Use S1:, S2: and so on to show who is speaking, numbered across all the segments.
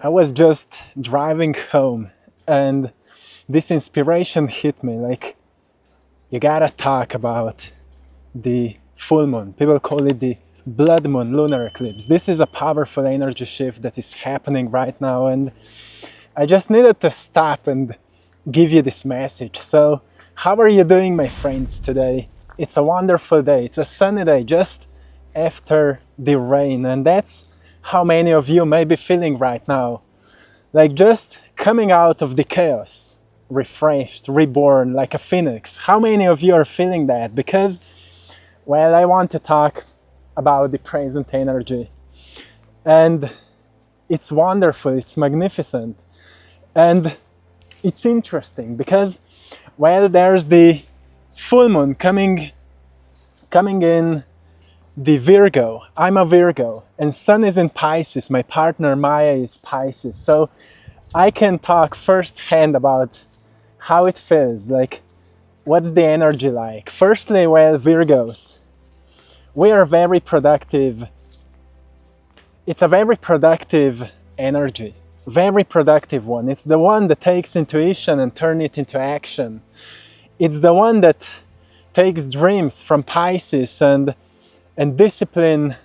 S1: I was just driving home and this inspiration hit me, like, you gotta talk about the full moon. People call it the blood moon lunar eclipse. This is a powerful energy shift that is happening right now, and I just needed to stop and give you this message. So how are you doing, my friends, today? It's a wonderful day. It's a sunny day just after the rain, and that's how many of you may be feeling right now. Like just coming out of the chaos, refreshed, reborn, like a phoenix. How many of you are feeling that? Because, well, I want to talk about the present energy. And it's wonderful, it's magnificent. And it's interesting because, well, there's the full moon coming in the Virgo. I'm a Virgo and Sun is in Pisces. My partner Maya is Pisces. So I can talk firsthand about how it feels, like what's the energy like. Firstly, well, Virgos, we are very productive. It's a very productive energy, very productive one. It's the one that takes intuition and turns it into action. It's the one that takes dreams from Pisces and discipline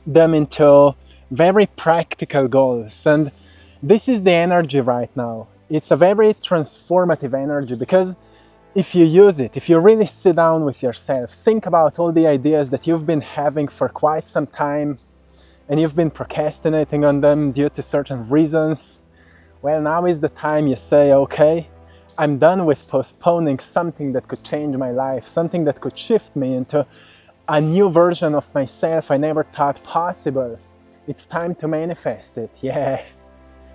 S1: them into very practical goals. And this is the energy right now. It's a very transformative energy because if you use it, if you really sit down with yourself, think about all the ideas that you've been having for quite some time and you've been procrastinating on them due to certain reasons, well, now is the time you say, okay, I'm done with postponing something that could change my life, something that could shift me into a new version of myself I never thought possible. It's time to manifest it. Yeah.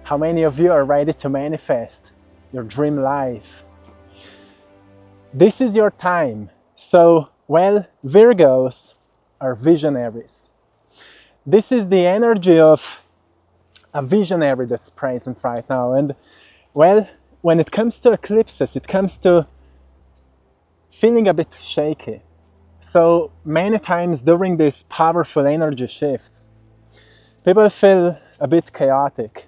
S1: How many of you are ready to manifest your dream life? This is your time. So, well, Virgos are visionaries. This is the energy of a visionary that's present right now. And, well, when it comes to eclipses, it comes to feeling a bit shaky. So many times during these powerful energy shifts, people feel a bit chaotic,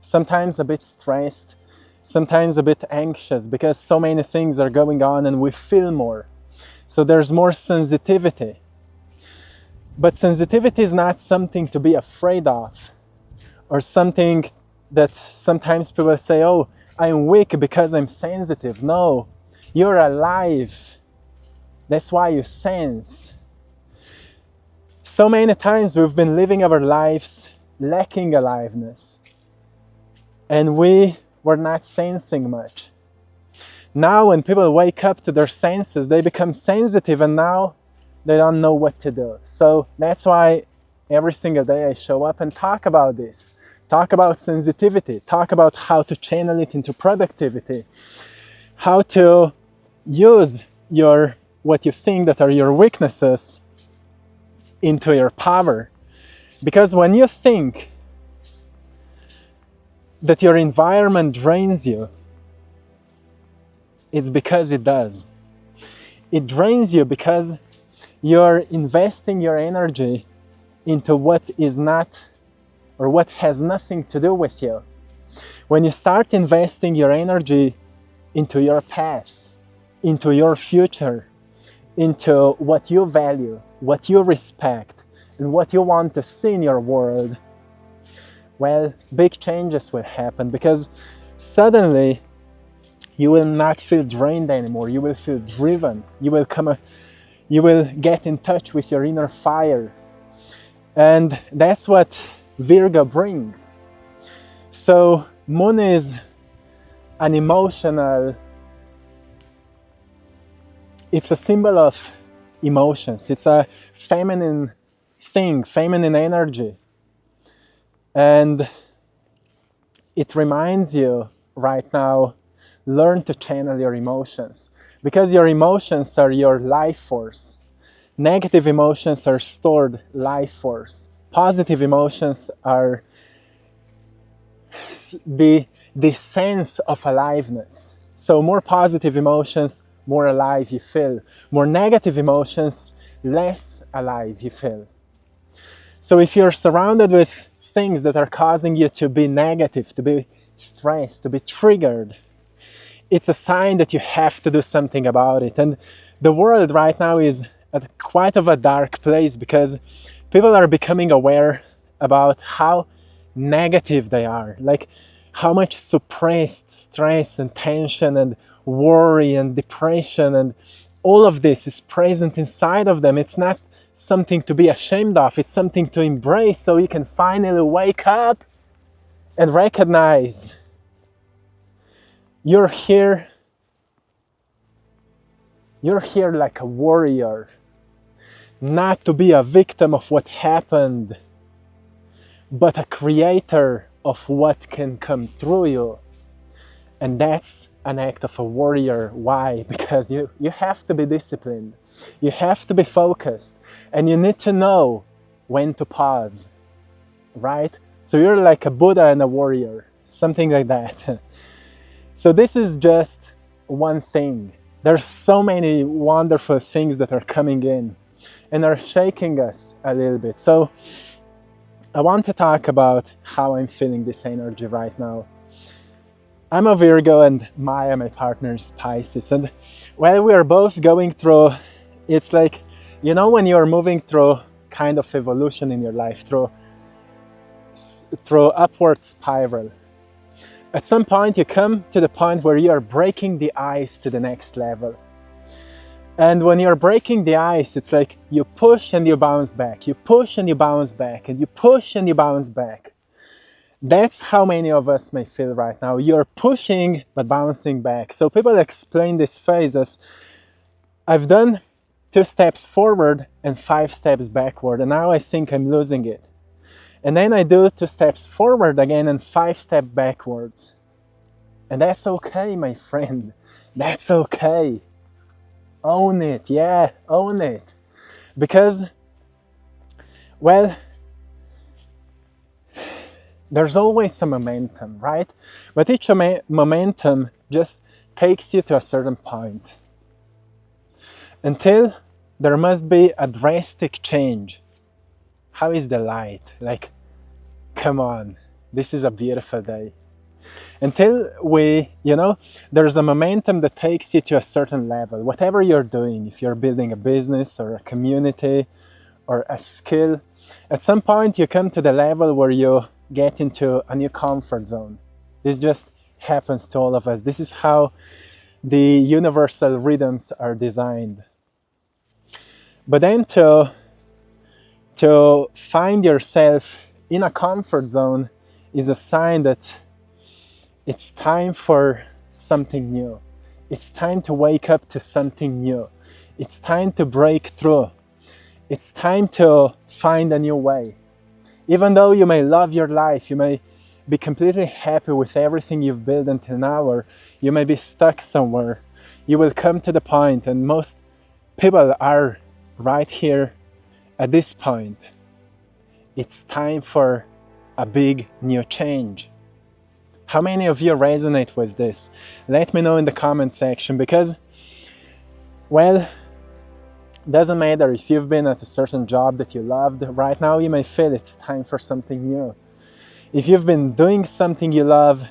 S1: sometimes a bit stressed, sometimes a bit anxious because so many things are going on and we feel more. So there's more sensitivity. But sensitivity is not something to be afraid of, or something that sometimes people say, oh, I'm weak because I'm sensitive. No, you're alive. That's why you sense. So many times we've been living our lives lacking aliveness. And we were not sensing much. Now when people wake up to their senses, they become sensitive and now they don't know what to do. So that's why every single day I show up and talk about this. Talk about sensitivity. Talk about how to channel it into productivity. How to use what you think that are your weaknesses into your power. Because when you think that your environment drains you, it's because it does. It drains you because you're investing your energy into what is not, or what has nothing to do with you. When you start investing your energy into your path, into your future, into what you value, what you respect, and what you want to see in your world, well, big changes will happen because suddenly you will not feel drained anymore. You will feel driven. You will get in touch with your inner fire. And that's what Virgo brings. So Moon is an emotional, it's a symbol of emotions. It's a feminine thing, feminine energy. And it reminds you right now, learn to channel your emotions. Because your emotions are your life force. Negative emotions are stored life force. Positive emotions are the sense of aliveness. So more positive emotions, more alive you feel. More negative emotions, less alive you feel. So if you're surrounded with things that are causing you to be negative, to be stressed, to be triggered, it's a sign that you have to do something about it. And the world right now is at quite of a dark place because people are becoming aware about how negative they are, like how much suppressed stress and tension and worry and depression and all of this is present inside of them. It's not something to be ashamed of, it's something to embrace, so you can finally wake up and recognize you're here like a warrior, not to be a victim of what happened, but a creator of what can come through you. And that's an act of a warrior. Why? Because you have to be disciplined, you have to be focused, and you need to know when to pause, right? So you're like a Buddha and a warrior, something like that. So this is just one thing. There's so many wonderful things that are coming in and are shaking us a little bit. So I want to talk about how I'm feeling this energy right now. I'm a Virgo and Maya, my partner, is Pisces. And while we are both going through, it's like, you know, when you're moving through kind of evolution in your life, through upward spiral, at some point you come to the point where you are breaking the ice to the next level. And when you're breaking the ice, it's like you push and you bounce back, you push and you bounce back, and you push and you bounce back. That's how many of us may feel right now. You're pushing but bouncing back. So people explain this phase as, I've done 2 steps forward and 5 steps backward, and now I think I'm losing it. And then I do 2 steps forward again and 5 steps backwards. And that's okay, my friend. That's okay. Own it. Yeah, own it. Because, well, there's always some momentum, right? But each momentum just takes you to a certain point. Until there must be a drastic change. How is the light? Like, come on, this is a beautiful day. Until there's a momentum that takes you to a certain level. Whatever you're doing, if you're building a business or a community or a skill, at some point you come to the level where you get into a new comfort zone. This just happens to all of us. This is how the universal rhythms are designed. But then to find yourself in a comfort zone is a sign that it's time for something new. It's time to wake up to something new. It's time to break through. It's time to find a new way. Even though you may love your life, you may be completely happy with everything you've built until now, or you may be stuck somewhere, you will come to the point, and most people are right here at this point. It's time for a big new change. How many of you resonate with this? Let me know in the comment section, because, well, doesn't matter if you've been at a certain job that you loved. Right now you may feel it's time for something new. If you've been doing something you love,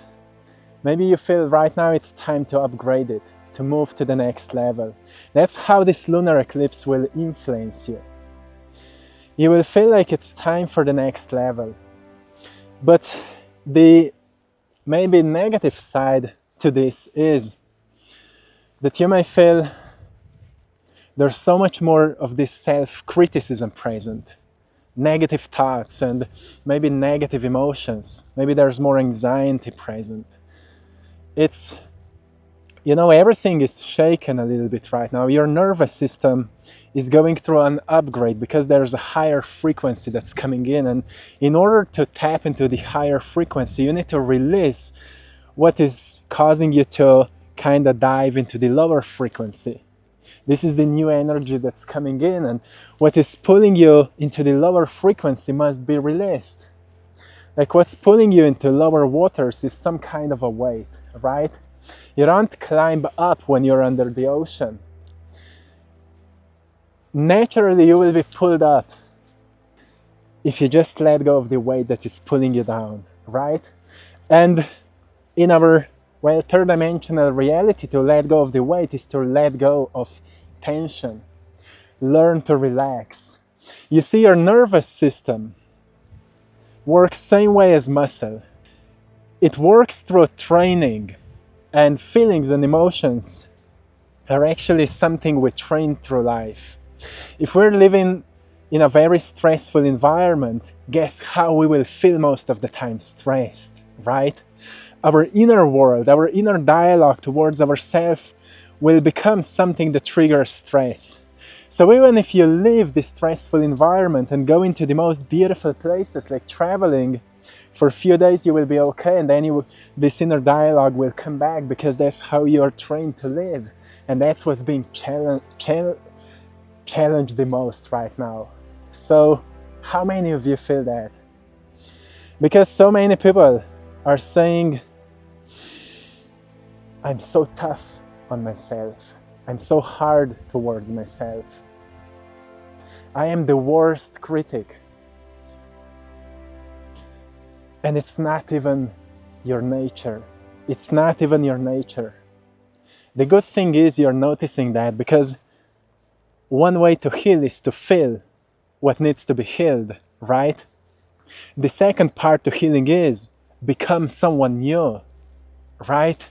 S1: maybe you feel right now it's time to upgrade it, to move to the next level. That's how this lunar eclipse will influence you. You will feel like it's time for the next level. But the maybe negative side to this is that you may feel there's so much more of this self-criticism present, negative thoughts and maybe negative emotions. Maybe there's more anxiety present. It's, everything is shaken a little bit right now. Your nervous system is going through an upgrade because there's a higher frequency that's coming in. And in order to tap into the higher frequency, you need to release what is causing you to kind of dive into the lower frequency. This is the new energy that's coming in, and what is pulling you into the lower frequency must be released. Like what's pulling you into lower waters is some kind of a weight, right? You don't climb up when you're under the ocean. Naturally, you will be pulled up. if you just let go of the weight that is pulling you down, right? And in our, well, third dimensional reality, to let go of the weight is to let go of tension. Learn to relax. You see, your nervous system works same way as muscle. It works through training, and feelings and emotions are actually something we train through life. If we're living in a very stressful environment, guess how we will feel most of the time? Stressed, right? Our inner world, our inner dialogue towards ourselves will become something that triggers stress. So even if you leave this stressful environment and go into the most beautiful places, like traveling, for a few days you will be okay, and then this inner dialogue will come back, because that's how you are trained to live. And that's what's being challenged the most right now. So how many of you feel that? Because so many people are saying, I'm so tough on myself. I'm so hard towards myself. I am the worst critic. And it's not even your nature. It's not even your nature. The good thing is you're noticing that, because one way to heal is to feel what needs to be healed, right? The second part to healing is become someone new, right?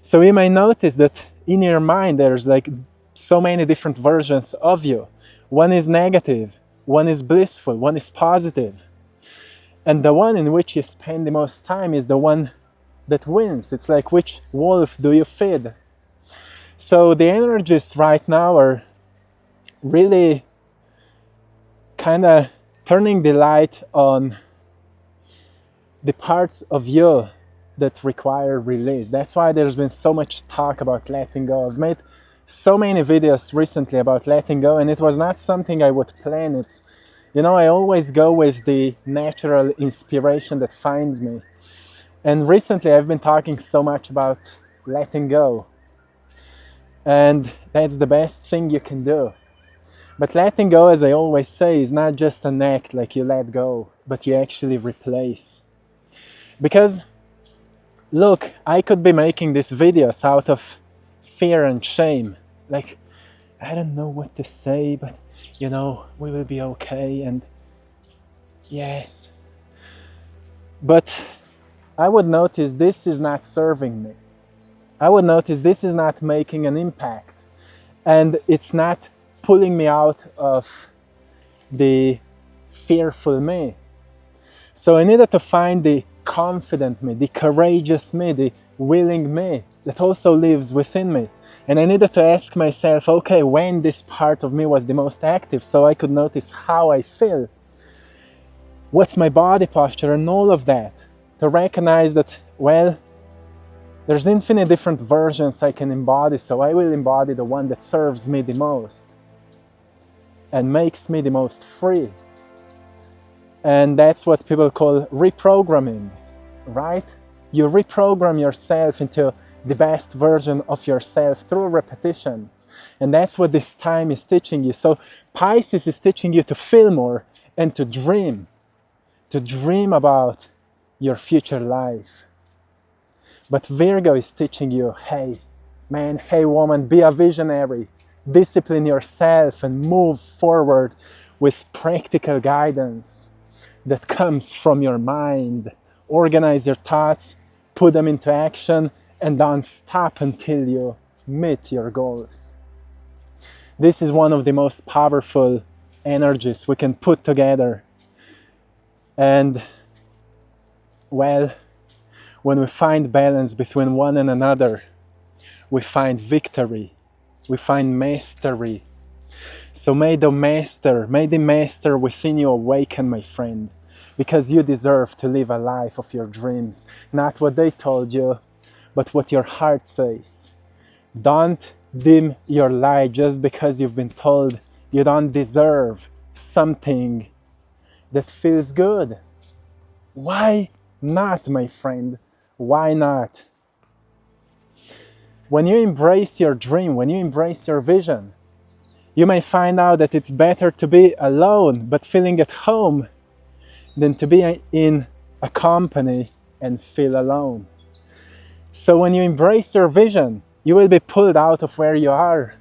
S1: So you may notice that in your mind there's like so many different versions of you. One is negative, one is blissful, one is positive. And the one in which you spend the most time is the one that wins. It's like, which wolf do you feed? So the energies right now are really kind of turning the light on the parts of you that require release. That's why there's been so much talk about letting go. I've made so many videos recently about letting go, and it was not something I would plan. It's, you know, I always go with the natural inspiration that finds me. And recently I've been talking so much about letting go. And that's the best thing you can do. But letting go, as I always say, is not just an act like you let go, but you actually replace. Because, look, I could be making these videos out of fear and shame. Like, I don't know what to say, but, you know, we will be okay, and yes. But I would notice this is not serving me. I would notice this is not making an impact. And it's not pulling me out of the fearful me. So I needed to find the confident me, the courageous me, the willing me that also lives within me. And I needed to ask myself, okay, when this part of me was the most active, so I could notice how I feel. What's my body posture and all of that. To recognize that, well, there's infinite different versions I can embody, so I will embody the one that serves me the most and makes me the most free. And that's what people call reprogramming, right? You reprogram yourself into the best version of yourself through repetition. And that's what this time is teaching you. So Pisces is teaching you to feel more and to dream about your future life. But Virgo is teaching you, hey man, hey woman, be a visionary. Discipline yourself and move forward with practical guidance that comes from your mind. Organize your thoughts, put them into action, and don't stop until you meet your goals. This is one of the most powerful energies we can put together. And, well, when we find balance between one and another, we find victory, we find mastery. So may the master within you awaken, my friend, because you deserve to live a life of your dreams, not what they told you, but what your heart says. Don't dim your light just because you've been told you don't deserve something that feels good. Why not, my friend? Why not? When you embrace your dream, when you embrace your vision, You may find out that it's better to be alone but feeling at home than to be in a company and feel alone. So when you embrace your vision, you will be pulled out of where you are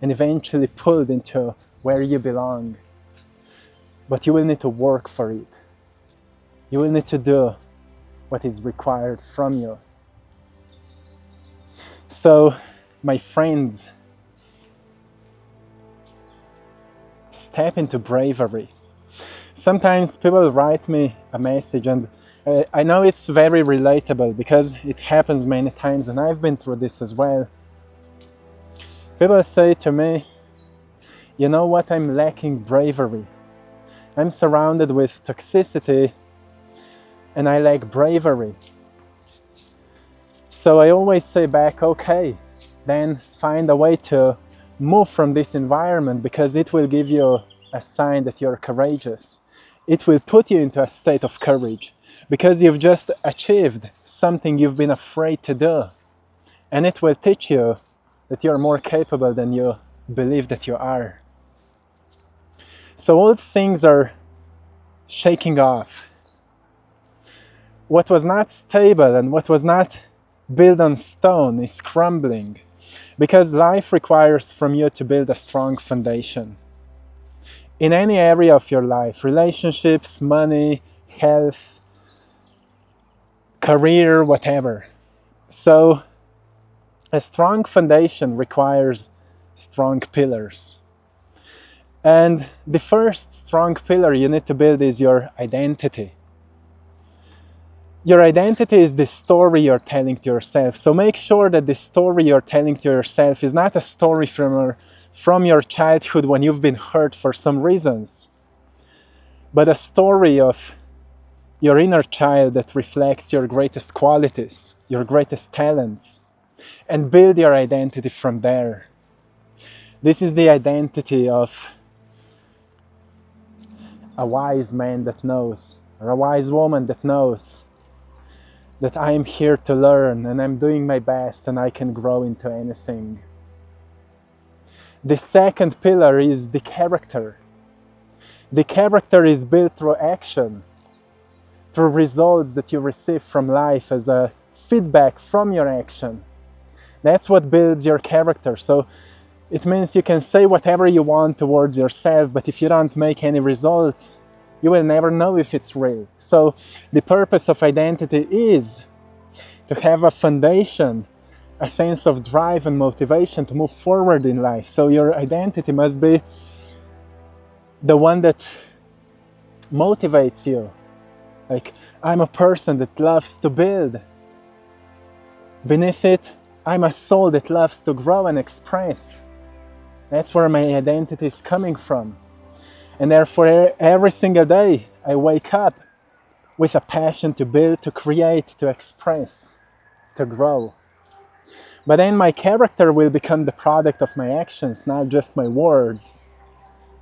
S1: and eventually pulled into where you belong. But you will need to work for it. You will need to do what is required from you. So, my friends, step into bravery. Sometimes people write me a message, and I know it's very relatable because it happens many times, and I've been through this as well. People say to me, you know what, I'm lacking bravery. I'm surrounded with toxicity and I lack bravery. So I always say back, okay, then find a way to move from this environment, because it will give you a sign that you're courageous. It will put you into a state of courage because you've just achieved something you've been afraid to do. And it will teach you that you're more capable than you believe that you are. So all things are shaking off. What was not stable and what was not built on stone is crumbling, because life requires from you to build a strong foundation. In any area of your life, relationships, money, health, career, whatever. So a strong foundation requires strong pillars. And the first strong pillar you need to build is your identity. Your identity is the story you're telling to yourself. So make sure that the story you're telling to yourself is not a story from your childhood when you've been hurt for some reasons, but a story of your inner child that reflects your greatest qualities, your greatest talents, and build your identity from there. This is the identity of a wise man that knows, or a wise woman that knows that I am here to learn and I'm doing my best and I can grow into anything. The second pillar is the character. The character is built through action, through results that you receive from life as a feedback from your action. That's what builds your character. So it means you can say whatever you want towards yourself, but if you don't make any results, you will never know if it's real. So the purpose of identity is to have a foundation, a sense of drive and motivation to move forward in life. So your identity must be the one that motivates you. Like, I'm a person that loves to build. Beneath it, I'm a soul that loves to grow and express. That's where my identity is coming from. And therefore, every single day, I wake up with a passion to build, to create, to express, to grow. But then my character will become the product of my actions, not just my words.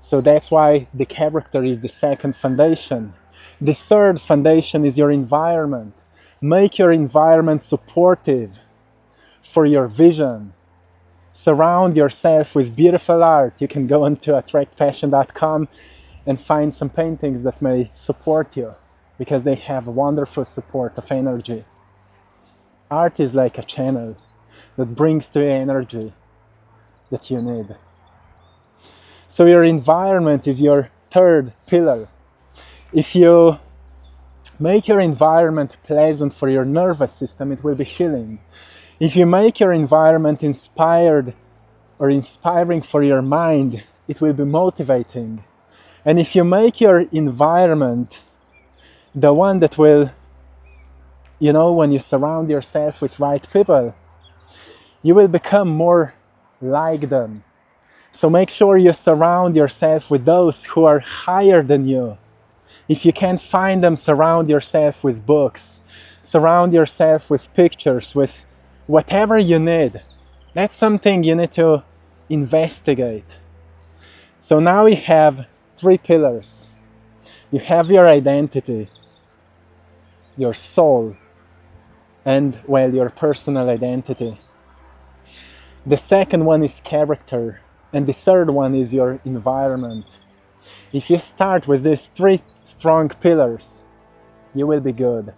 S1: So that's why the character is the second foundation. The third foundation is your environment. Make your environment supportive for your vision. Surround yourself with beautiful art. You can go onto AttractPassion.com and find some paintings that may support you, because they have wonderful support of energy. Art is like a channel that brings to you energy that you need. So your environment is your third pillar. If you make your environment pleasant for your nervous system, it will be healing. If you make your environment inspired or inspiring for your mind, it will be motivating. And if you make your environment the one that will, when you surround yourself with right people, you will become more like them. So make sure you surround yourself with those who are higher than you. If you can't find them, surround yourself with books. Surround yourself with pictures, with whatever you need. That's something you need to investigate. So now we have 3 pillars. You have your identity, your soul, and, your personal identity. The second one is character. And the third one is your environment. If you start with these 3 strong pillars, you will be good.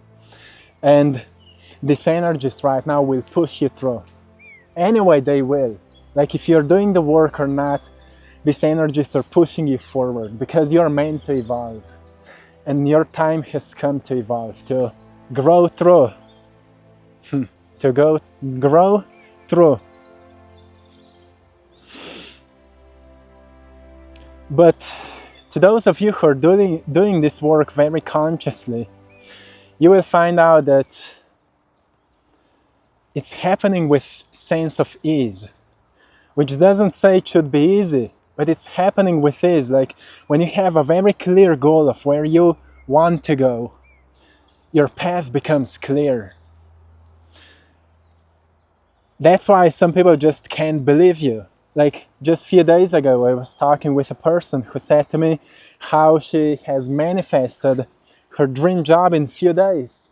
S1: And these energies right now will push you through. Anyway, they will. Like if you're doing the work or not, these energies are pushing you forward because you're meant to evolve. And your time has come to evolve, to grow through. Grow through. But to those of you who are doing this work very consciously, you will find out that it's happening with sense of ease, which doesn't say it should be easy, but it's happening with ease. Like when you have a very clear goal of where you want to go, your path becomes clear. That's why some people just can't believe you. Like just a few days ago, I was talking with a person who said to me how she has manifested her dream job in a few days.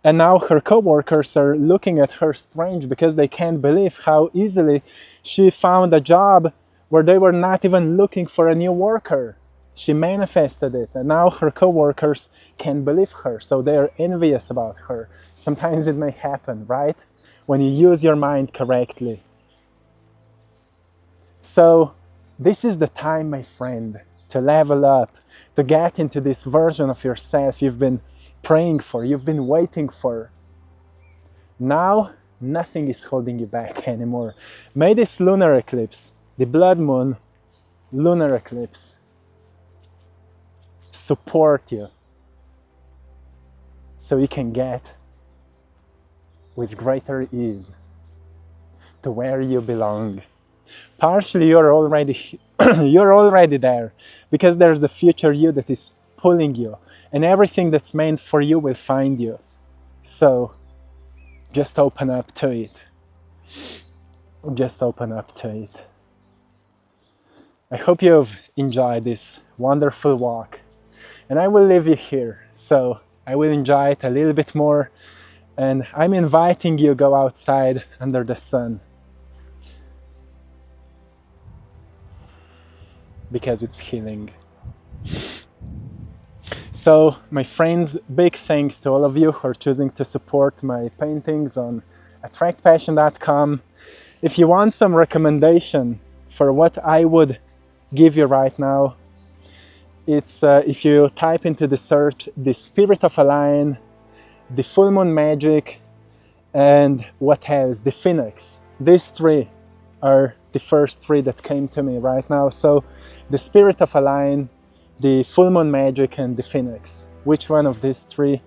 S1: And now her co-workers are looking at her strange because they can't believe how easily she found a job where they were not even looking for a new worker. She manifested it, and now her co-workers can't believe her, so they are envious about her. Sometimes it may happen, right? When you use your mind correctly. So this is the time, my friend, to level up, to get into this version of yourself you've been praying for, you've been waiting for. Now, nothing is holding you back anymore. May this lunar eclipse, the blood moon lunar eclipse, support you so you can get with greater ease to where you belong. Partially you're already you're already there, because there's the future you that is pulling you, and everything that's meant for you will find you. So just open up to it. Just open up to it. I hope you've enjoyed this wonderful walk, and I will leave you here, so I will enjoy it a little bit more, and I'm inviting you to go outside under the sun, because it's healing. So, my friends, big thanks to all of you who are choosing to support my paintings on AttractPassion.com. If you want some recommendation for what I would give you right now, it's if you type into the search the Spirit of a Lion, the Full Moon Magic, and what else? The Phoenix. These 3 are the first 3 that came to me right now. So the Spirit of a Lion, the Full Moon Magic, and the Phoenix. Which one of these 3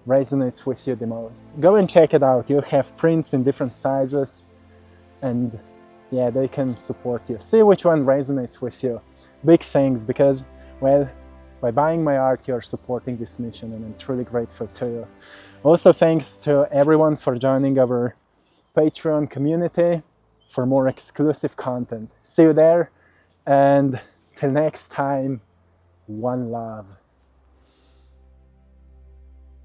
S1: resonates with you the most? Go and check it out. You have prints in different sizes, and yeah, they can support you. See which one resonates with you. Big thanks, because, well, by buying my art, you're supporting this mission, and I'm truly grateful to you. Also, thanks to everyone for joining our Patreon community for more exclusive content. See you there, and till next time, one love.